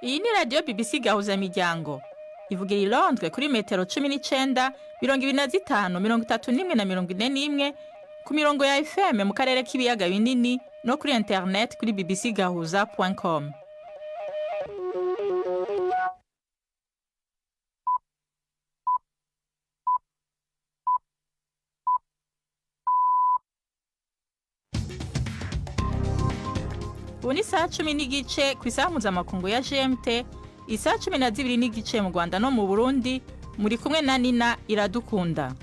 Iyi ni radiyo BBC Gahuzamiryango ivugira i Londres kuri metero 19, 25, 31 na 41 ku mirongo ya FM mu karere k'ibiyaga binini no kuri internet kuri bbcgahuza.com. Ubu ni saa 10 n'igice ku isaha mpuzamakungu ya GMT, isaha 12 n'igice mu Rwanda no mu Burundi. Muri kumwe na Nina Iradukunda.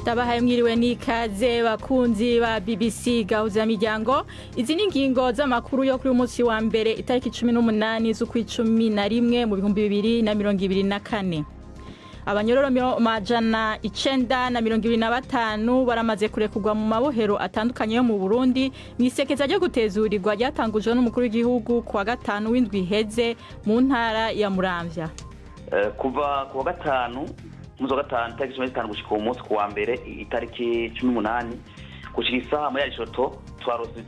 Ndabahaye mwiriwe n'ikaze bakunzi ba BBC Gahuzamiryango. Izi ni ingingo z'amakuru yo kuri umunsi wa mbere itariki 18 z'ukwicumi na rimwe mu 2024. Abanyororo majana 925 baramaze kurekurwa mu mabohero atandukanye yo mu Burundi mwisekeza ryo gutezurirwa ryatangujwe n'umukuru w'igihugu kuwa gatanu w'indwi iheze mu ntara ya Muramvya. Kuva kuwa gatanu muzo gatanu tariki 15 gushika umunsi kuwa mbere itariki 18 gushika isaha muri Alishoto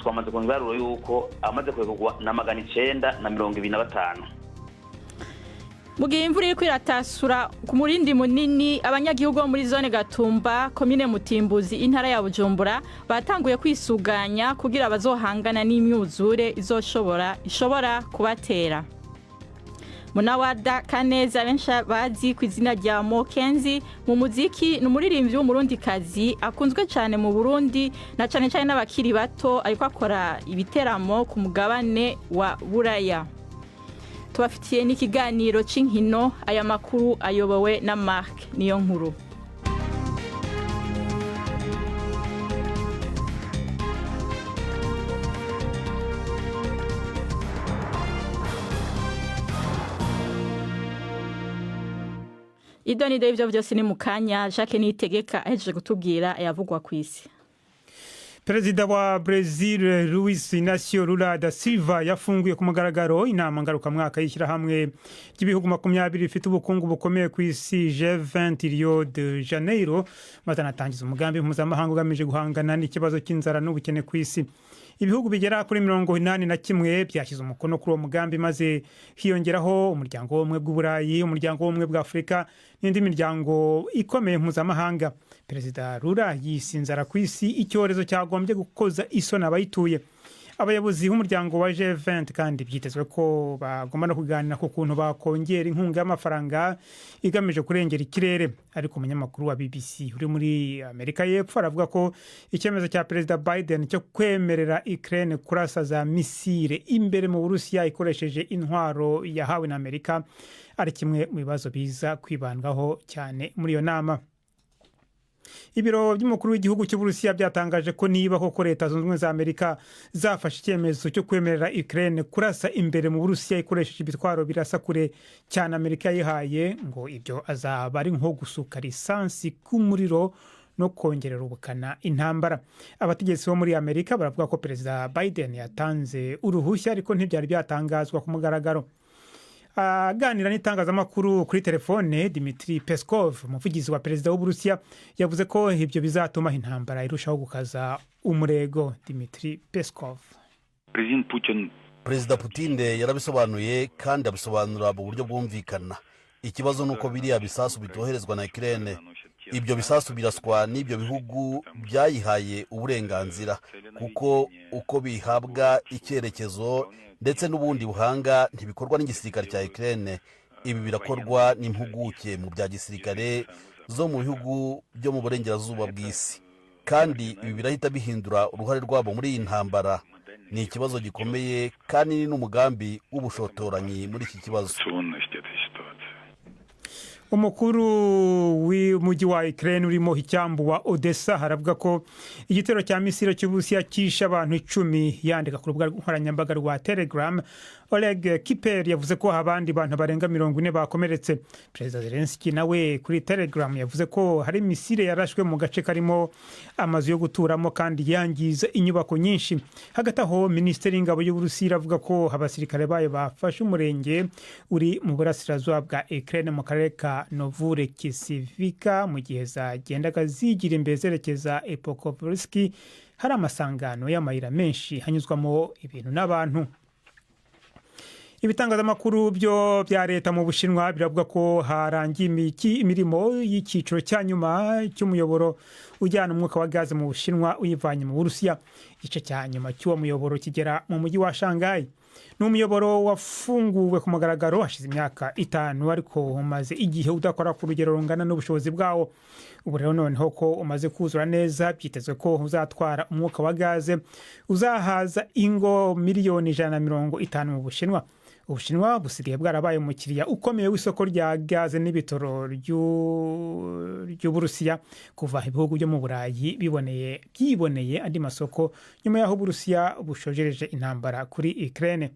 twamaze kongaruro yuko amaze kurekurwa na 925. Mugihe imvura iriko iratasura ku murindi munini, abanyagihugu bo muri zone Gatumba komine Mutimbuzi intara ya Bujumbura batanguye kwisuganya kugira bazohangana n'imyuzure ishobora kubatera. Munawada Kaneza benshi bazi ku izina rya Mokenzi mu muziki n'umuririmbyi w'umurundikazi akunzwe cyane mu Burundi na cyane n'abakiri bato, ariko akora ibiteramo ku mugabane wa Buraya. Tubafitiye n'ikiganiro c'inkino, aya makuru ayobowe na Mark niyo nkuru. Idoni David byose ni mukanya. Jacques Niyitegeka ahejeje kutubwira ayavugwa kw'isi. Perezida wa Brazil Luiz Inácio Lula da Silva yafunguye ku mugaragaro inama ngarukamwaka y'ishyirahamwe ry'ibihugu 20 bifite ubukungu bukomeye ku isi G20 Rio de Janeiro, bazanatangiza umugambi mpuzamahanga ugamije guhangana n'ikibazo cy'inzara n'ubukene ku isi. Ibihugu bigera kuri 81 byashyize umukono kuri uwo mugambi, maze hiyongeraho umuryango w'ubumwe bw'Uburayi, umuryango w'ubumwe bw'Afrika n'indi miryango ikomeye mpuzamahanga. Perezida Lula yisinzara ku isi icyorezo cyagombye gukoza isoni abayituye. Abayobozi b'umuryango wa G20 kandi byitezwe ko bagomba no kuganira ku kuntu bakongera inkunga y'amafaranga igamije kurengera ikirere. Ariko umunyamakuru wa BBC uri muri Amerika y'Epfo aravuga ko icyemezo cya Perezida Biden cyo kwemerera Ukraine kurasa za misile imbere mu Burusiya ikoresheje intwaro yahawe na Amerika ari kimwe mu bibazo biza kwibandwaho cyane muri iyo nama. Ibiro by'umukuru w'igihugu cy'Uburusiya byatangaje ko niba koko Leta Zunze Ubumwe za Amerika zafashe icyemezo cyo kwemerera Ukraine kurasa imbere mu Burusiya ikoresheje ibitwaro birasa kure cyane Amerika yihaye, ngo ibyo azaba ari nko gusuka lisansi ku muriro no kongerera ubukana intambara. Abategetsi bo muri Amerika baravuga ko Perezida Biden yatanze uruhushya, ariko ntibyari byatangazwa ku mugaragaro. Aganira n'itangazamakuru kuri telefone, Dmitry Peskov, umuvugizi wa perezida w'Uburusiya, yavuze ko ibyo bizatuma intambara irushaho gukaza umurego. Dmitry Peskov: Perezida Putin yarabisobanuye kandi abisobanura mu buryo bwumvikana. Ikibazo nuko biriya bisasu bitoherezwa na Ukraine. Ibyo bisasu biraswa n'ibyo bihugu byayihaye uburenganzira, kuko uko bihabwa icyerekezo ndetse n'ubundi buhanga ntibikorwa n'igisirikare cya Ukraine. Ibi birakorwa n'impuguke mu bya gisirikare zo mu bihugu byo mu burengerazuba bw'isi, kandi ibi birahita bihindura uruhare rwabo muri iyi ntambara. Ni ikibazo gikomeye kandi ni n'umugambi w'ubushotoranyi muri iki kibazo. Umukuru w'umujyi wa Ukraine urimo icyambu wa Odessa haravuga ko igitero cya misile cy'Uburusiya cyishe abantu 10. Yandika ku rubuga nkoranyambaga rwa Telegram, Oleg Kiper yavuze ko abandi bantu barenga 40 bakomeretse. Perezida Zelensky nawe kuri Telegram yavuze ko hari misile yarashwe mu gace karimo amazu yo guturamo kandi yangiza inyubako nyinshi. Hagati aho Minisiteri y'Ingabo y'Uburusiya iravuga ko abasirikare bayo bafashe umurenge uri mu burasirazuba bwa Ukraine mu karere ka Novorosiysk mu gihe zagendaga zigira imbere zerekeza Pokrovsk. Hari amasangano y'amayira menshi hanyuzwamo ibintu n'abantu. ibitangazamakuru byo bya leta mu Bushinwa biravuga ko harangiye imirimo y'ikiciro cya nyuma cy'umuyoboro ujyana umwuka wa gaze mu Bushinwa uyivanye mu Burusiya. Igice cya nyuma cy'uwo muyoboro kigera mu mujyi wa Shanghai. Ni umuyoboro wafunguwe ku mugaragaro hashize imyaka 5 ariko umaze igihe udakora ku rugero rungana n'ubushobozi bwawo. Ubu rero noneho ko umaze kuzura neza byitezwe ko uzatwara umwuka wa gaze uzahaza ingo miliyoni 150 mu Bushinwa. Ubushinwa busigaye bwarabaye umukiriya ukomeye w'isoko rya gaze n'ibitoro ry'Uburusiya kuva ibihugu byo mu Burayi byiboneye andi masoko nyuma y'aho Uburusiya bushojereje intambara kuri Ukraine.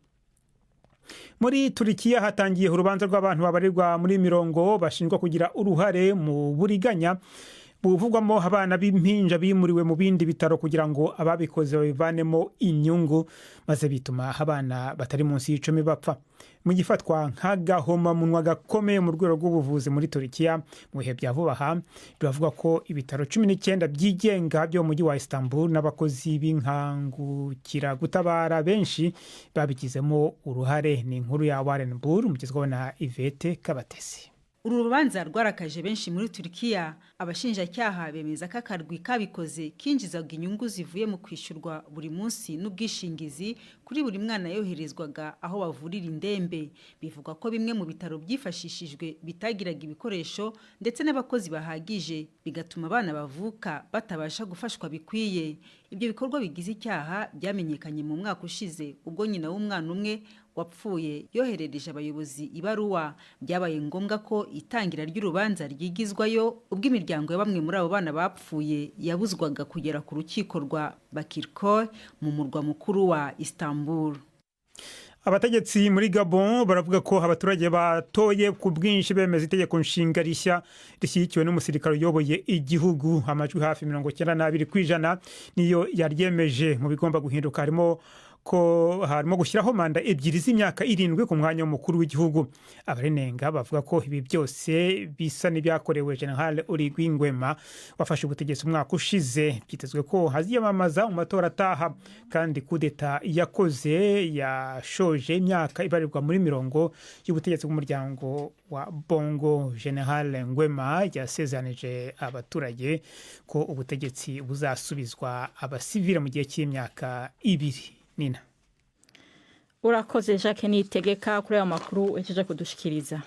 Muri Turikiya hatangiye urubanza rw'abantu babarirwa muri 70 bashinjwa kugira uruhare mu buriganya buvugwamo abana b'impinja bimuriwe mu bindi bitaro kugira ngo ababikoze babivanemo inyungu maze bituma abana batari munsi y'10 bapfa. Mu gifatwa nk'agahoma munwa gakomeye mu rwego rw'ubuvuzi muri Turikiya mu bihe bya vuba aha bivuga ko ibitaro 19 byigenga byo mu mujyi wa Istanbul n'abakozi b'inkangukira gutabara benshi babigizemo uruhare. Ni inkuru ya Warren Bull mugezweho na Yvette Kabatesi. Uru rubanza rwarakaje benshi muri Turikiya. Abashinjacyaha bemeza ko akarwi kabikoze kinjizaga inyungu zivuye mu kwishyurwa buri munsi n'ubwishingizi kuri buri mwana yoherezwaga aho bavurira indembe. Bivuga ko bimwe mu bitaro byifashishijwe bitagiraga ibikoresho ndetse n'abakozi bahagije bigatuma abana bavuka batabasha gufashwa bikwiye. Ibyo bikorwa bigize icyaha byamenyekanye mu mwaka ushize ubwo nyina w'umwana umwe wapfuye yoherereje abayobozi ibaruwa. Byabaye ngombwa ko itangira ry'urubanza ryigizwayo ubwo imiryango ya bamwe muri abo bana bapfuye yabuzwaga kugera ku rukiko rwa Bakirköy mu murwa mukuru wa Istanbul. Abategetsi muri Gabon baravuga ko abaturage batoye ku bwinshi bemeza itegeko nshinga rishya rishyigikiwe n'umusirikare uyoboye igihugu. Amajwi hafi 92% niyo yaryemeje. Mu bigomba guhinduka harimo gushyiraho manda 2 z'imyaka 7 ku mwanya w'umukuru w'igihugu. Abarenenga bavuga ko ibi byose bisa n'ibyakorewe General Oligui Nguema wafashe ubutegetsi umwaka ushize. Byitezwe ko haziyamamaza mu matora ataha kandi kudeta yakoze yashoje imyaka ibarirwa muri 70 y'ubutegetsi bw'umuryango wa Bongo. General Nguema yasezanije abaturage ko ubutegetsi buzasubizwa abasivile mu gihe cy'imyaka 2. Nina. Urakoze Jacques Nitegeka kuri aya makuru ejeje kudushikiriza.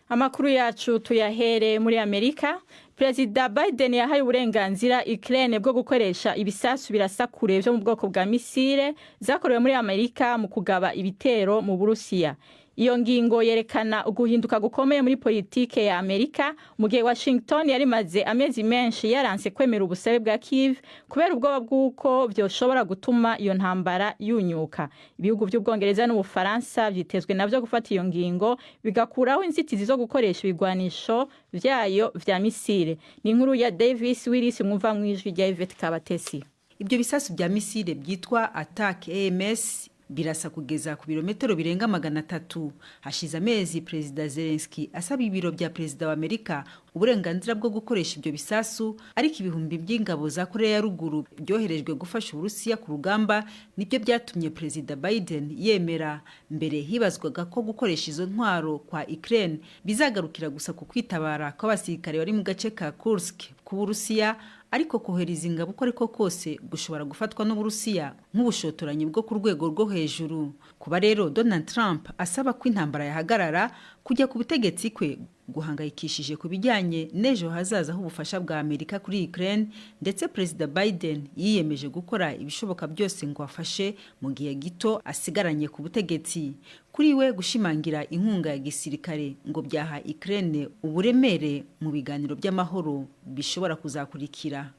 Amakuru yacu tuyahere muri Amerika. Perezida Biden yahaye uburenganzira Ukraine bwo gukoresha ibisasu birasakure byo mu bwoko bwa misile zakorewe muri Amerika mu kugaba ibitero mu Burusiya. Iyo ngingo yerekana uguhinduka gukomeye muri politike ya Amerika mu gihe Washington yari maze amezi menshi yaranse kwemera ubusabe bwa Kiev kubera ubwoba bw'uko byoshobora gutuma iyo ntambara yunyuka. Ibihugu by'Ubwongereza n'Ubufaransa byitezwe navyo gufata iyo ngingo bigakuraho inzitizi zo gukoresha ibigwanisho vyayo vya misile. Ni inkuru ya Davis Willis mwumva mwijwi rya Yvette Kabatesi. Ibyo bisasu bya misile byitwa Attack AMS birasa kugeza ku birometero birenga 300. Hashize amezi Perezida Zelensky asaba ibiro bya Perezida wa Amerika uburenganzira bwo gukoresha ibyo bisasu, ariko ibihumbi by'ingabo za Korea ya ruguru byoherejwe gufasha Uburusiya ku rugamba nibyo byatumye Perezida Biden yemera. Mbere hibazwaga ko gukoresha izo ntwaro kwa Ukraine bizagarukira gusa ku kwitabara kw'abasirikare bari mu gace ka Kursk ku Burusiya, ariko kohereza ingabo uko ariko kose gushobora gufatwa n'Uburusiya nk'ubushotoranyi bwo ku rwego rwo hejuru. Kuba rero Donald Trump asaba ko intambara yahagarara, kujya ku butegetsi kwe guhangayikishije ku bijyanye n'ejo hazaza h'ubufasha bwa Amerika kuri Ukraine, ndetse Perezida Biden yiyemeje gukora ibishoboka byose ngo afashe mu gihe gito asigaranye ku butegetsi. Kuri we gushimangira inkunga ya gisirikare ngo byaha Ukraine uburemere mu biganiro by'amahoro bishobora kuzakurikira.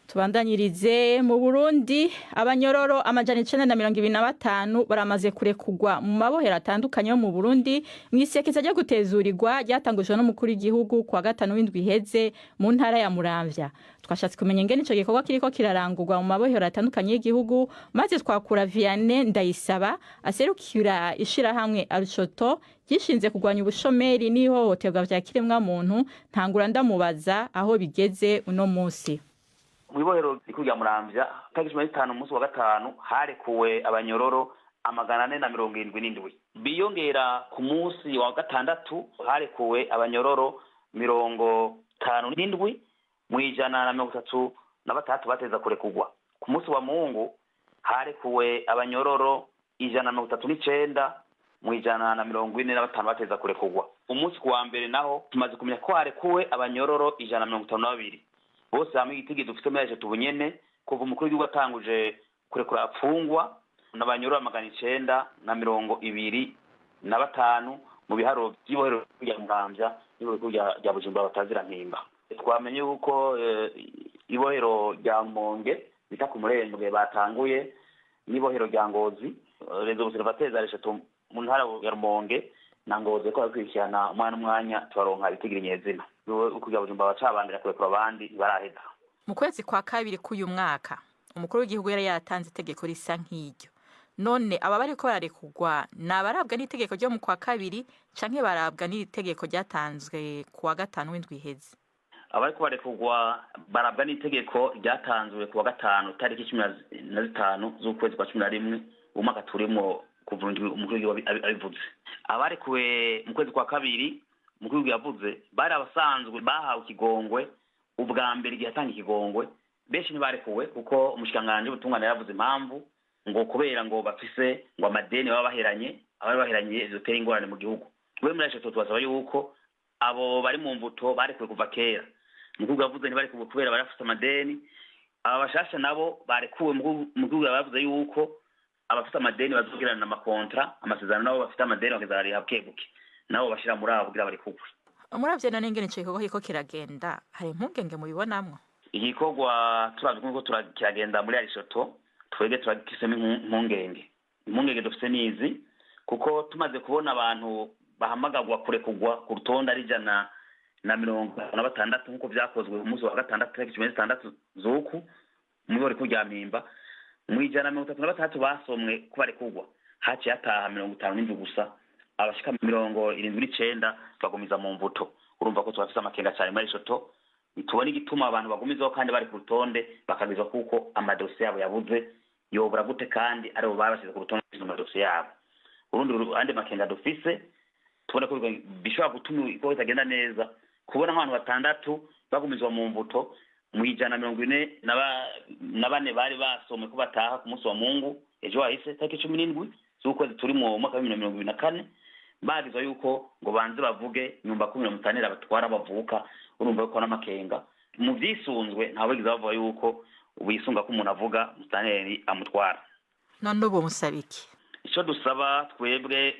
Tubandanyirize mu Burundi, abanyororo amajana 925 baramaze kurekugwa mu mabohero atandukanye yo mu Burundi mwisekeza ryo gutezurirwa ryatangujwe n'umukuru w'igihugu kwa 5 w'indwi iheze mu ntara ya Muramvya. Twashatse kumenya ingene ico gikorwa kiriko kirarangurwa mu mabohero atandukanye y'igihugu, maze twakura Vianney Ndayisaba aserukira ishirahamwe Arucoto gishinze kugwanya ubushomeri n'ihohoterwa vya kiremwa muntu. Ntangura ndamubaza aho bigeze uno munsi. mw'ibohero rikuru rya Muramvya tariki 15 umunsi wa gatanu harekuwe abanyororo 477 biyongera ku munsi wa gatandatu harekuwe abanyororo 57 mwijana na 33 bateza kurekugwa. Ku munsi wa Mungu harekuwe abanyororo 139 mwijana na 45 bateza kurekugwa. Umunsi kuwa mbere naho tumaze kumenya ko harekuwe abanyororo 152 bose hamwe igitigi dufite meje tubunyene kuva umukuru w'igihugu atanguje kurekura apfungwa n'abanyororo 925 mu biharuro by'ibohero rya Muramvya n'ibohero rya Bujumbura batazira mpimba. Twamenye yuko ibohero rya Rumonge bita ku Murembwe batanguye n'ibohero rya Ngozi rezo observateurs areshatu mu ntara ya Rumonge na Ngozi ko bakwikirana umwanya tubaronka bitigira nyezina ukujya Bujumbura bacabandira kurekura abandi baraheza. Mu kwezi kwa kabiri k'uyu mwaka umukuru w'igihugu yari yatanze itegeko risa nk'iryo. None aba bariko bararekugwa nabarabwa n'itegeko ryo mu kwa kabiri canke barabwa n'itegeko ryatanzwe kuwa gatanu w'indwi iheze? Abariko barekugwa barabwa n'itegeko ryatanzwe kuwa gatanu tariki 15 z'ukwezi kwa 11 umwaka turimo kuvunjwa umukuru w'igihugu abivuze. Abarekuwe mu kwezi kwa kabiri umukuru w'igihugu yavuze bari abasanzwe bahawe ikigongwe ubwa mbere igihe atanga ikigongwe benshi ntibarekuwe kuko umushikanganje ubutungane yavuze impamvu ngo kubera ngo bafise ngo amadeni baba baheranye abari baheranye zotera ingorane mu gihugu. We muri aco twasaba yuko abo bari mu mbuto barekuwe kuva kera. Umukuru yavuze ntibarekuwe kubera barafise amadeni. Aba bashasha nabo barekuwe umukuru yavuze yuko abafite amadeni bazogirana amakontra amasezerano nabo bafite amadeni bakazariha bukebuke nabo bashira muri abo kugira barikugwe. Muravye none ngene cyo hiko kiragenda hari impungenge mubibonamwo? Igikorwa turavye ko turakiragenda muri Arisoto twege turakisema impungenge dufite nizi kuko tumaze kubona abantu bahamagagwa kurekugwa ku rutonde ari jana na 56 nkuko vyakozwe mu munsi wa gatandatu tariki 16 zuku mu bori kujya mpimba mwijana 33 basomwe kubarekugwa haci yataha 57 gusa abashika 79 bagumiza mu mvuto. Urumva ko twafise amakenga cyane muri Soto bitubona igituma abantu bagumizaho kandi bari ku rutonde bakagizwa kuko amadosiye yabo yabuze yobura gute kandi ari bo babasize ku rutonde amadosiye yabo. Urundi andi makenga dufise tubona ko bishobora gutuma iko bitagenda neza kubona abantu batandatu bagumizwa mu mvuto mwijana 44 bari basomwe ko bataha ku munsi wa Mungu ejo wahise tariki 17 z'ukwezi turi mu mwaka wa 2024 bagizwa yuko ngo banze bavuge nyumba 15 abatwara bavuka. Urumva ko n'amakenga mu vyisunzwe ntawe giza bavuga yuko ubisunga ko umuntu avuga mustaneri amutwara. None ubu musabiki ico dusaba twebwe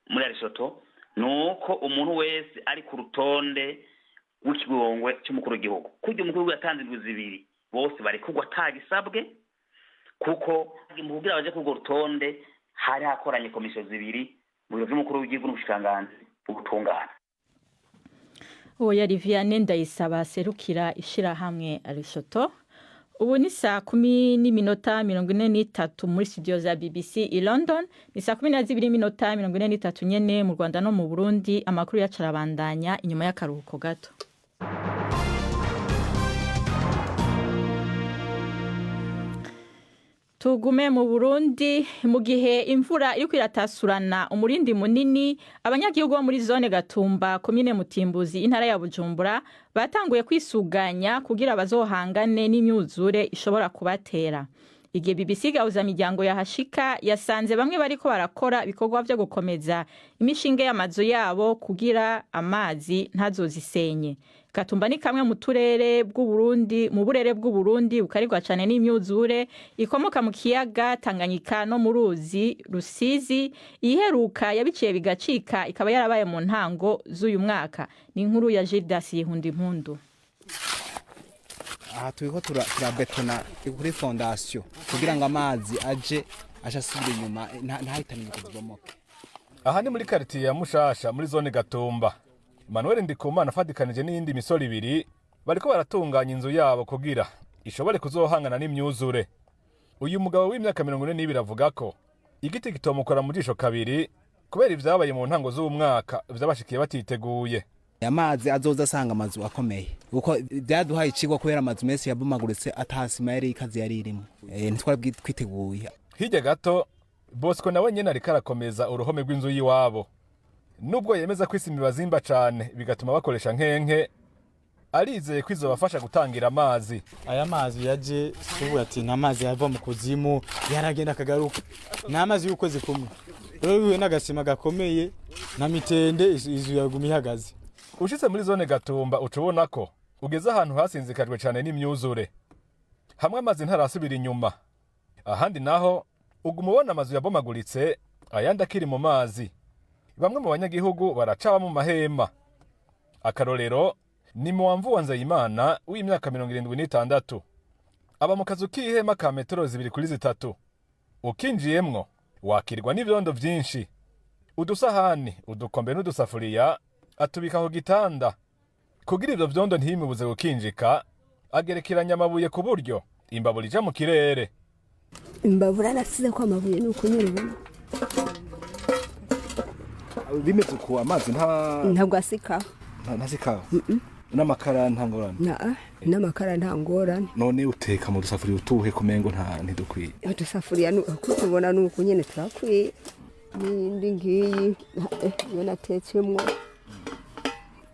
muri Arisoto nuko umuntu wese ari ku rutonde w'ikigongwe cy'umukuru w'igihugu kujya umukuru yatanze indwi zibiri bose bari kugwa tagisabwe kuko mu kugira baje ku rutonde hari hakoranye komisiyo zibiri mu biro by'umukuru w'igihugu n'ubushikanganje ubutungana. Yari Vianney Ndayisaba serukira ishirahamwe Arisoto. Ubu ni saa 10:43 muri studio za BBC i London, ni saa 12:43 nyene mu Rwanda no mu Burundi. Amakuru yacarabandanya inyuma y'akaruhuko gato. Tugume mu Burundi mu gihe imvura iriko iratasurana umurindi munini abanyagihugu bo muri zone Gatumba komine Mutimbuzi intara ya Bujumbura batanguye kwisuganya kugira bazohangane n'imyuzure ishobora kubatera. Igihe BBC gauza miryango yahashika yasanze bamwe bariko barakora ibikorwa byo gukomeza imishinge y'amazu yabo kugira amazi ntazozisenye. Gatumba ni kamwe mu turere bw'Uburundi mu burere bw'Uburundi bukarirwa cyane n'imyuzure ikomoka mu kiyaga Tanganyika no mu ruzi Rusizi iheruka yabiciye bigacika ikaba yarabaye mu ntango z'uyu mwaka. Ni inkuru ya Gildas Yihundimpundu. Aha turiko turabetona kuri fondation kugira ngo amazi aje ashasubira inyuma ntahitane kuzibomoka. Aha ni muri quartier ya Mushasha muri zone Gatumba. Manuel Ndikumana afadikanije n'indi misoro ibiri bariko baratunganya inzu yabo kugira ishobore kuzohangana n'imyuzure. Uyu mugabo w'imyaka 42 avuga ko igiti gitomukora mu jisho kabiri kubera ivyabaye mu ntango z'umwaka vyabashikiye batiteguye. amazi azoza asanga amazu akomeye kuko byaduhaye icigwa kubera amazu menshi yabomaguritse atasima yari ikazi yari irimo ntitwari twiteguye. Hirya gato Bosco nawe nyene ariko arakomeza uruhome rw'inzu y'iwabo, nubwo yemeza ko isima ibazimba cane bigatuma bakoresha nkenke, arizeye ko izobafasha gutangira amazi. Aya mazi yaje kuvuga ati nta mazi yava mu kuzimu yaragenda akagaruka, nta mazi y'ukwezi kumwe rero bihuye n'agasima gakomeye na mitende izu yaguma ihagaze. Ushitse muri zone Gatumba ucubona ko ugeze ahantu hasinzikajwe cane n'imyuzure, hamwe amazi ntarasubira inyuma, ahandi naho uguma ubona amazu yabomaguritse ayandi akiri mu mazi. Bamwe mu banyagihugu baracaba mu mahema. Akarorero ni Muwamvu Nzeyimana w'imyaka 76, aba mu kazu k'ihema ka metero 2 kuri 3. Ukinjiyemwo wakirwa n'ivyondo vyinshi, udusahani, udukombe n'udusafuriya atubika ku gitanda. Kugira ivyo vyondo ntibimubuze gukinjika, agerekeranya amabuye ku buryo imbabura ija mu kirere. Imbabura nasize ko amabuye nuko nyene bimeze ku amazi ntabwo asika n'amakara ntangorane n'amakara ntangorane. None uteka mu dusafuriya utuhe kumengo ntidukwiye udusafuriya kuko tubona nuko nyene turakwiye n'indi ngiyi yo natetsemo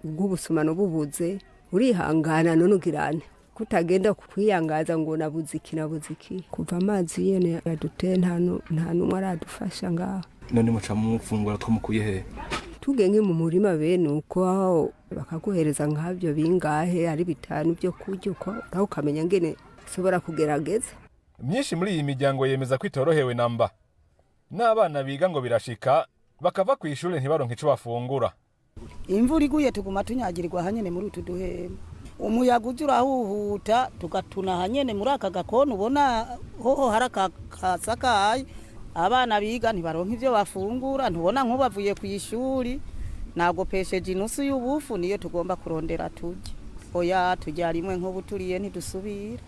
ubw'ubusumano bubuze urihangana none ugirane kutagenda kwiyangaza ngo nabuze iki kuva amazi yene yaduteye nta numwe aradufasha ngaho. None muca mufungura tumukuye he? Tugenge mu murima bene uko aho bakaguhereza nk'abyo bingahe ari 5 byo kurya uko aho ukamenya ngene sobora kugerageza. Myinshi muri iyi miryango yemeza kwitorohewe namba, n'abana biga ngo birashika bakava ku ishure ntibaronke ico bafungura. Imvura iguye tuguma tunyagirirwa hanyene muri utu duhema, umuyaga uje urahuhuta tugatuna hanyene muri aka gakoni ubona hoho harakasakaye. Abana biga ntibaronka ivyo bafungura, ntubona nk'ubavuye ku ishuri nagopesheje inusu y'ubufu niyo tugomba kurondera turye. Oya tujya rimwe nk'ubu turiye ntidusubira.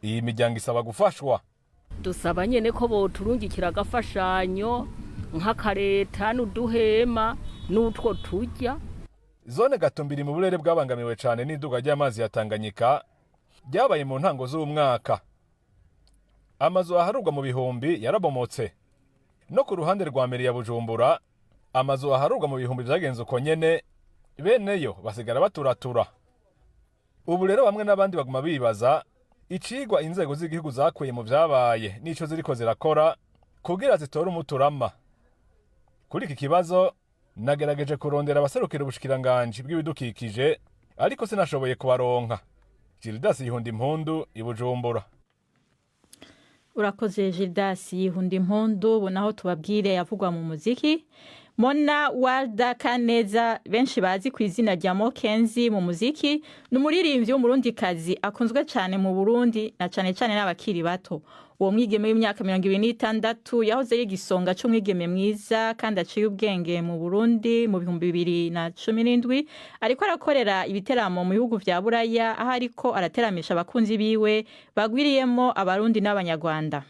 Iyi miryango isaba gufashwa. Dusaba nyene ko boturungikira agafashanyo nk'akareta n'uduhema n'utwo turya. Zone Gatumba iri mu burere bwabangamiwe cane n'iduga ry'amazi ya Tanganyika ryabaye mu ntango z'umwaka. Amazu aharurwa mu bihumbi yarabomotse. No ku ruhande rwa meri ya Bujumbura amazu aharurwa mu bihumbi vyagenze uko nyene, beneyo basigara baturatura. Ubu rero bamwe n'abandi baguma bibaza icigwa inzego z'igihugu zakuye mu vyabaye n'ico ziriko zirakora kugira zitore umuturama. Kuri iki kibazo nagerageje kurondera abaserukira ubushikiranganje bw'ibidukikije ariko sinashoboye kubaronka. Gildas Yihundimpundu i Bujumbura. Urakoze Gildas Yihundimpundu. Bonaho tubabwire yavugwa mu muziki. Mona Walda Kaneza benshi bazi ku izina rya Mokenzi mu muziki, n'umuririmbyi w'umurundikazi akunzwe cyane mu Burundi na cyane n'abakiri bato. Uwo mwigeme w'imyaka 26 yahoze y'igisonga c'umwigeme mwiza kandi aciye ubwenge mu Burundi mu 2017, ariko arakorera ibiteramo mu bihugu vya Buraya aho ariko arateramisha abakunzi biwe bagwiriyemo abarundi n'abanyarwanda.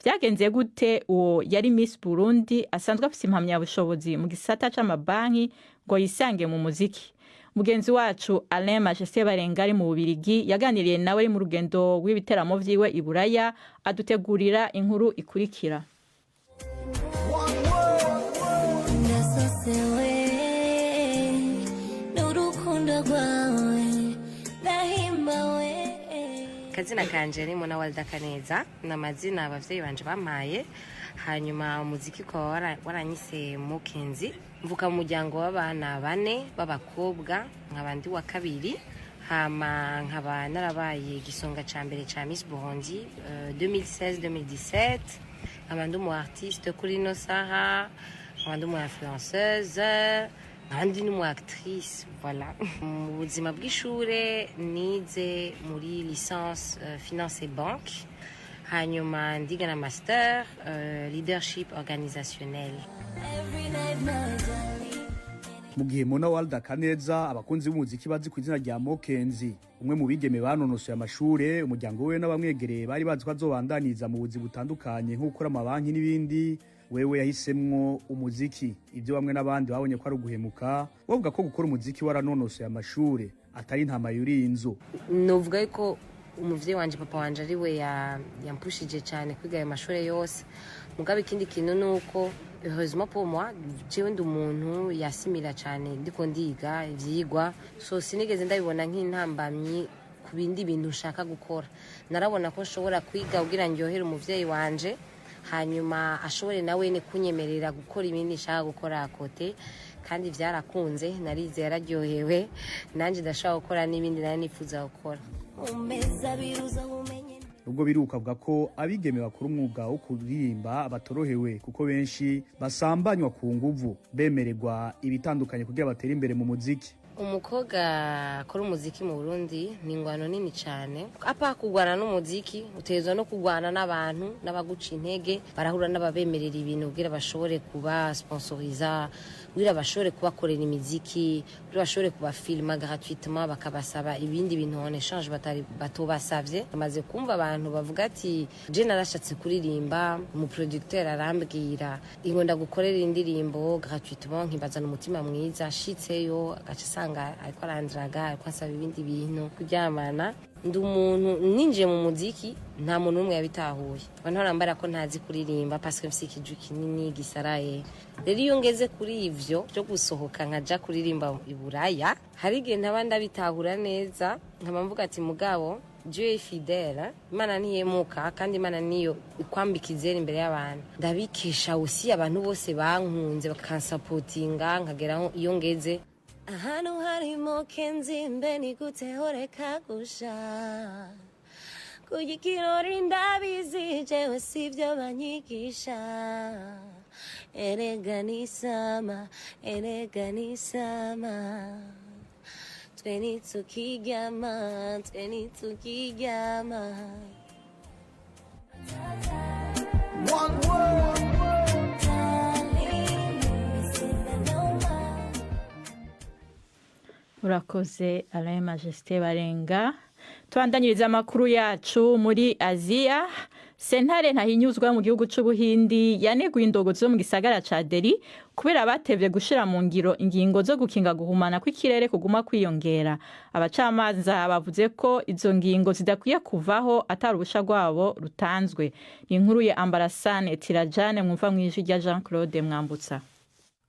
Vyagenze gute uwo yari Miss Burundi asanzwe afite impamyabushobozi mu gisata c'amabanki ngo yisange mu muziki? Mugenzi wacu Alain Majesté Barengari mu Bubirigi yaganiriye nawe mu rugendo rw'ibiteramo vyiwe i Buraya, adutegurira inkuru ikurikira. Kazina kanje ni Mona Walda Kaneza, n'amazina abavyeyi banje bamaye, hanyuma umuziki ko waranyise Mokenzi. Mvuka mu muryango w'abana 4 b'abakobwa, nkabandi wa kabiri, hama nkaba narabaye gisonga ca mbere ca Miss Burundi 2016-2017, nkabandi mu artiste kuri no saha, nkabandi mu influenceuse, nkabandi mu actrice, voilà. Mu buzima bw'ishure nize muri licence finance et banque, hanyuma ndiga na master leadership organisationnel. mu gihe Mona Walda Kaneza abakunzi b'umuziki bazi ku izina rya Mokenzi umwe mu bigeme banonosoye amashure umuryango we n'abamwegereye bari bazi ko azobandaniza mu buzi butandukanye nko gukora amabanki n'ibindi wewe yahisemwo umuziki ibyo bamwe n'abandi babonye ko ari uguhemuka bavuga ko gukora umuziki waranonosoye amashure atari intama y'urinzo. Novuga ko umuvyeyi wanje papa wanje ari we yampushije cyane kwiga ayo mashure yose mugabe ikindi kintu nuko heureusement pour moi jewe ndi umuntu yasimira cyane ndiko ndiga ivyigwa so sinigeze ndabibona nk'intambamyi ku bindi bintu ushaka gukora narabona ko nshobora kwiga kugira ndyohere umuvyeyi wanje hanyuma ashobore nawe ne kunyemerera gukora ibindi nshaka gukora akote kandi vyarakunze narize yararyohewe nanje ndashaka gukora n'ibindi nari nifuza gukora ubwo biruka avuga ko abigeme bakora umwuga wo kuririmba batorohewe kuko benshi basambanywa ku nguvu bemererwa ibitandukanye kugira batere imbere mu muziki. Umukobwa akora umuziki mu Burundi ni ingwano nini cyane apa kugwana n'umuziki utezwa no kugwana n'abantu n'abaguca intege barahura n'ababemerera ibintu kugira bashobore kuba sponsoriza kugira bashobore kubakorera imiziki kugira bashobore kuba filma gratuitement bakabasaba ibindi bintu en échange batobasavye amaze kumva abantu bavuga ati je narashatse kuririmba mu producteur arambwira ingonda gukorera indirimbo gratuitement nkibazana umutima mwiza ashitseyo agaca ariko arandraga ariko asaba ibindi bintu kuryamana ndi umuntu ninjiye mu muziki nta muntu umwe yabitahuye abantu barambara ko ntazi kuririmba parce que mfite ikiju kinini gisaraye rero iyo ngeze kuri ivyo byo gusohoka nkaja kuririmba i Buraya hari igihe ntaba ndabitahura neza nkaba mvuga ati mugabo Dieu est fidèle Imana ntiyemuka kandi Imana niyo ikwambika izera imbere y'abantu ndabikesha usi abantu bose bankunze bakansapotinga nkageraho iyo ngeze ahantu harimo kenzi mbe ni gute horeka gusha kugikirori ndabizi jewe sivyo banyigisha erega nisama tweni tukijama One world. urakoze Alain Majesté Barenga. Tubandanyiriza amakuru yacu muri Aziya. Sentare ntahinyuzwa mu gihugu c'Ubuhindi yaneguye indogozi zo mu gisagara ca Delhi kubera batevye gushira mu ngiro ingingo zo gukinga guhumana kw'ikirere kuguma kwiyongera. Abacamanza bavuze ko izo ngingo zidakwiye kuvaho atari ubusha rwabo rutanzwe. Inkuru ya Ambarasane Tirajane mwumva mw'ijwi rya Jean-Claude Mwambutsa.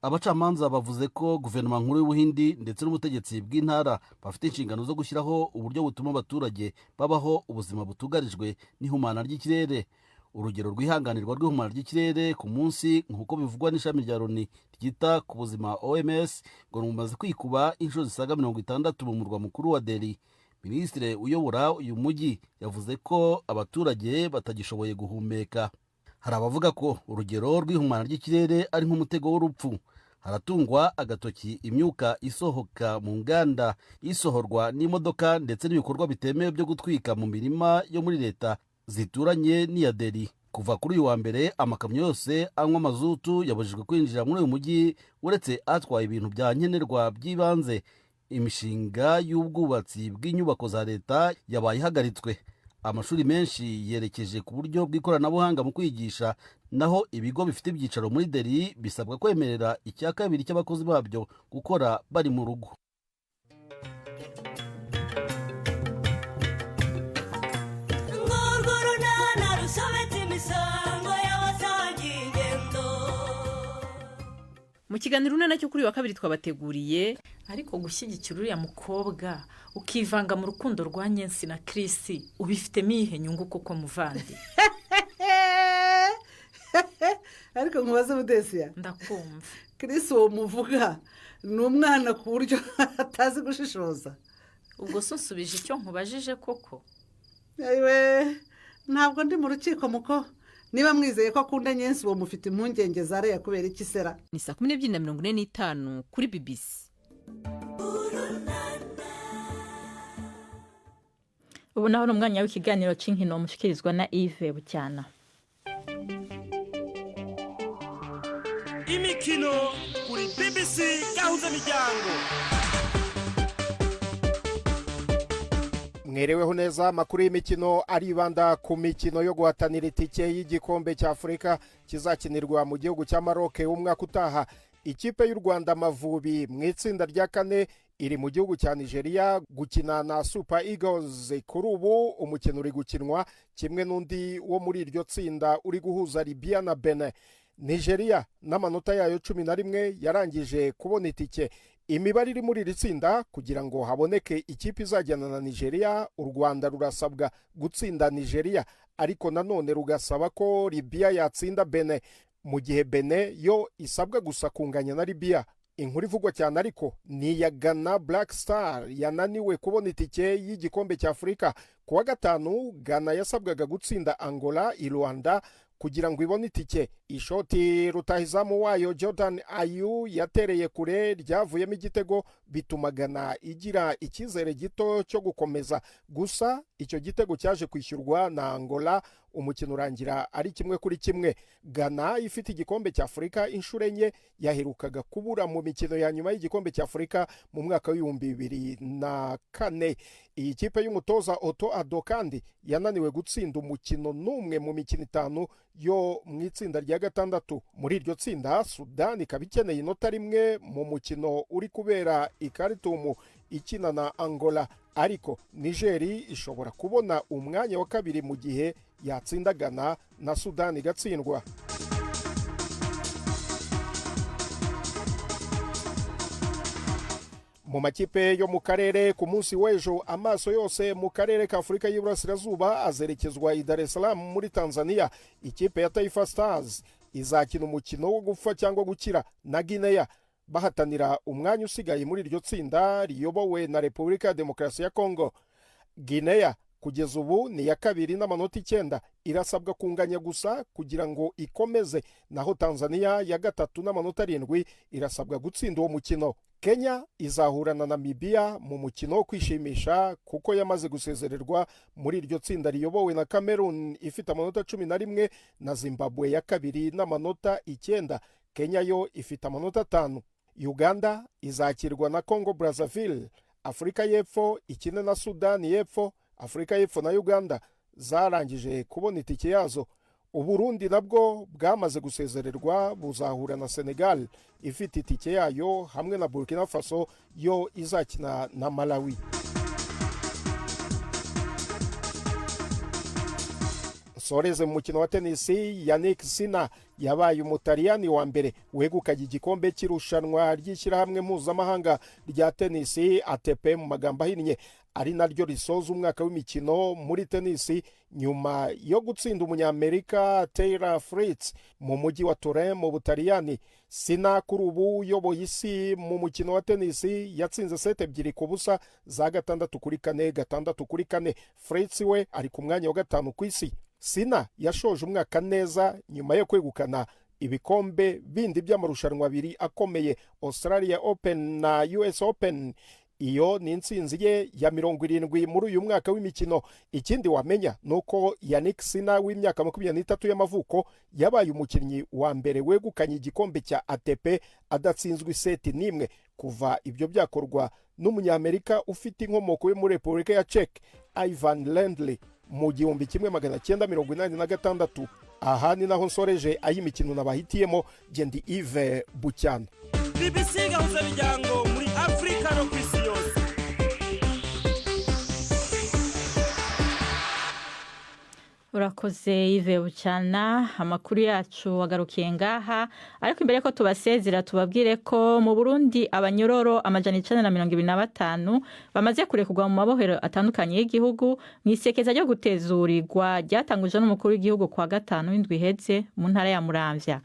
Abacamanza bavuze ko guverinoma nkuru y'Ubuhindi ndetse n'ubutegetsi bw'intara bafite inshingano zo gushyiraho uburyo butuma abaturage babaho ubuzima butugarijwe n'ihumana ry'ikirere. Urugero rw'ihanganirwa rw'ihumana ry'ikirere ku munsi nk'uko bivugwa n'ishami rya Loni ryita ku buzima OMS ngo rumaze kwikuba inshuro zisaga 60 mu murwa mukuru wa Delhi. Minisitiri uyobora uyu mujyi yavuze ko abaturage batagishoboye guhumeka. Hari abavuga ko urugero rw'ihumana ry'ikirere ari nk'umutego w'urupfu. Haratungwa agatoki imyuka isohoka mu nganda isohorwa n'imodoka ndetse n'ibikorwa bitemewe byo gutwika mu mirima yo muri leta zituranye n'iya Delhi. Kuva kuri uyu wa mbere amakamyo yose anywa mazutu yabujijwe kwinjira muri uyu mujyi uretse atwaye ibintu bya nkenerwa by'ibanze. Imishinga y'ubwubatsi bw'inyubako za leta yabaye ihagaritswe. Amashuri menshi yerekeje ku buryo bw'ikoranabuhanga mu kwigisha, naho ibigo bifite ibyicaro muri Delhi bisabwa kwemerera 2/3 cy'abakozi babyo gukora bari mu rugo. Mu kiganiro nacyo kuri wa kabiri twabateguriye ariko gushyigikira uriya mukobwa ukivanga mu rukundo rwa Nyensi na Chris ubifitemo ihe nyungu koko muvandi. Ariko nkubaze Budesiya ndakumva Chris uwo muvuga ni umwana ku buryo atazi gushishoza. Ubwo so nsubije icyo nkubajije koko. Aiwe ntabwo ndi mu rukiko muko niba mwizeye ko akunda Nyensi uwo mufite impungenge zare yakubera iki sera. Ni 12:45 kuri BBC. Ubu naho n'umwanya w'ikiganiro c'inkino mushikirizwa na Yves Bucyana. imikino kuri BBC gahuza miryango. Mwereweho neza amakuru y'imikino aribanda ku mikino yo guhatanira itike y'igikombe cya Afurika kizakinirwa mu gihugu cya Maroc umwaka utaha. Ikipe y'u Rwanda Amavubi mu itsinda rya kane iri mu gihugu cya Nigeria gukina na Super Eagles. Kuri ubu umukino uri gukinwa kimwe n'undi wo muri iryo tsinda uri guhuza Libya na Benin. Nigeria n'amanota yayo 11 yarangije kubona itike. Imibare iri muri iri tsinda kugira ngo haboneke ikipe izajyana na Nigeria, u Rwanda rurasabwa gutsinda Nigeria ariko nanone rugasaba ko Libya yatsinda Benin, mu gihe Benin yo isabwa gusa kunganya na Libya. Inkuru ivugwa cyane ariko ni ya Ghana Black Star yananiwe kubona itike y'igikombe cya Afurika. Kuwa gatanu Ghana yasabwaga gutsinda Angola i Rwanda kugira ngo ibone itike. Ishoti rutahizamu wayo Jordan Ayew yatereye kure ryavuyemo igitego bituma Ghana igira icyizere gito cyo gukomeza. Gusa icyo gitego cyaje kwishyurwa na Angola, umukino urangira ari 1-1. Ghana ifite igikombe cya Afurika inshuro enye yaherukaga kubura mu mikino ya nyuma y'igikombe cya Afurika mu mwaka w'2004. Iyi kipe y'umutoza Otto Addo kandi yananiwe gutsinda umukino n'umwe mu mikino 5 yo mu itsinda rya gatandatu. Muri iryo tsinda Sudan ikaba ikeneye inota rimwe mu mukino uri kubera i Khartoum ikina na Angola, ariko Nigeri ishobora kubona umwanya wa kabiri mu gihe yatsinda Ghana na Sudan igatsindwa. Mu makipe yo mu karere ku munsi w'ejo amaso yose mu karere ka Afurika y'Iburasirazuba azerekezwa i Dar es Salaam muri Tanzania. Ikipe ya Taifa Stars izakina umukino wo gupfa cyangwa gukira na Guinea, bahatanira umwanya usigaye muri iryo tsinda riyobowe na Repubulika ya Demokarasi ya Kongo. Guinea kugeza ubu ni ya kabiri n'amanota 9, irasabwa kunganya gusa kugira ngo ikomeze, naho Tanzania ya gatatu n'amanota 7 irasabwa gutsinda uwo mukino. Kenya izahura na Namibia mu mukino wo kwishimisha kuko yamaze gusezererwa muri iryo tsinda riyobowe na Cameroon ifite amanota 11 na Zimbabwe ya kabiri n'amanota 9. Kenya yo ifite amanota 5. Uganda izakirwa na Congo Brazzaville. Afrika y'Epfo ikine na Sudan y'Epfo. Afrika y'Epfo na Uganda zarangije kubona itike yazo. Uburundi nabwo bwamaze gusezererwa buzahura na Senegal ifite itike yayo, hamwe na Burkina Faso yo izakina na Malawi. Soreze mu mukino wa tenisi, Yannick Sinner yabaye umutaliyani wa mbere wegukanye igikombe cy'irushanwa ry'ishyirahamwe mpuzamahanga rya tenisi ATP mu magambo ahinnye, ari naryo risoza umwaka w'imikino muri tenisi nyuma yo gutsinda umunyamerika Taylor Fritz mu mujyi wa Turin mu Butaliyani. Sinner kuri ubu uyoboye isi mu mukino wa tenisi yatsinze seti 2-0 za 6-4, 6-4. Fritz we ari ku mwanya wa 5 ku isi. Sinner yashoje umwaka neza nyuma yo kwegukana ibikombe bindi by'amarushanwa 2 akomeye, Australia Open na US Open. Iyo ni intsinzi ye ya 70 muri uyu mwaka w'imikino. Ikindi wamenya nuko Yannick Sinner w'imyaka 23 y'amavuko yabaye umukinnyi wa mbere wegukanye igikombe cya ATP adatsinzwe seti n'imwe kuva ibyo byakorwa n'umunyamerika ufite inkomoko yo muri Repubulika ya Czech Ivan Lendl mu 1986. Aha ni naho nsoreje ay'imikino nabahitiyemo. Gendi Yves Bucyana. BBC gahuza miryango muri Afrika no kwisi yose. Urakoze Yves Bucyana. Amakuru yacu wagarukiye ngaha, ariko imbere ko tubasezera tubabwire ko mu Burundi abanyororo 925 bamaze kurekurwa mu mabohero atandukanye y'igihugu mu isekeza ryo gutezurirwa ryatanguje n'umukuru w'igihugu kwa gatanu w'indwi iheze mu ntara ya Muramvya.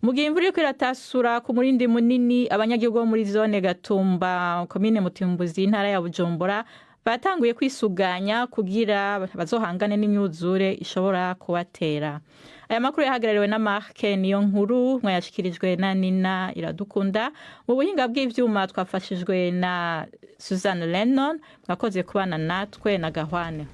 Mu gihe imvura iriko iratasura ku murindi munini, abanyagihugu bo muri zone Gatumba komine Mutimbuzi intara ya Bujumbura batanguye kwisuganya kugira bazohangane n'imyuzure ishobora kubatera. Aya makuru yahagarariwe na Mark niyo nkuru, mwayashikirijwe na Nina Iradukunda. Mu buhinga bw'ivyuma twafashijwe na Suzanne Lennon. Mwakoze kubana natwe na Gahwane.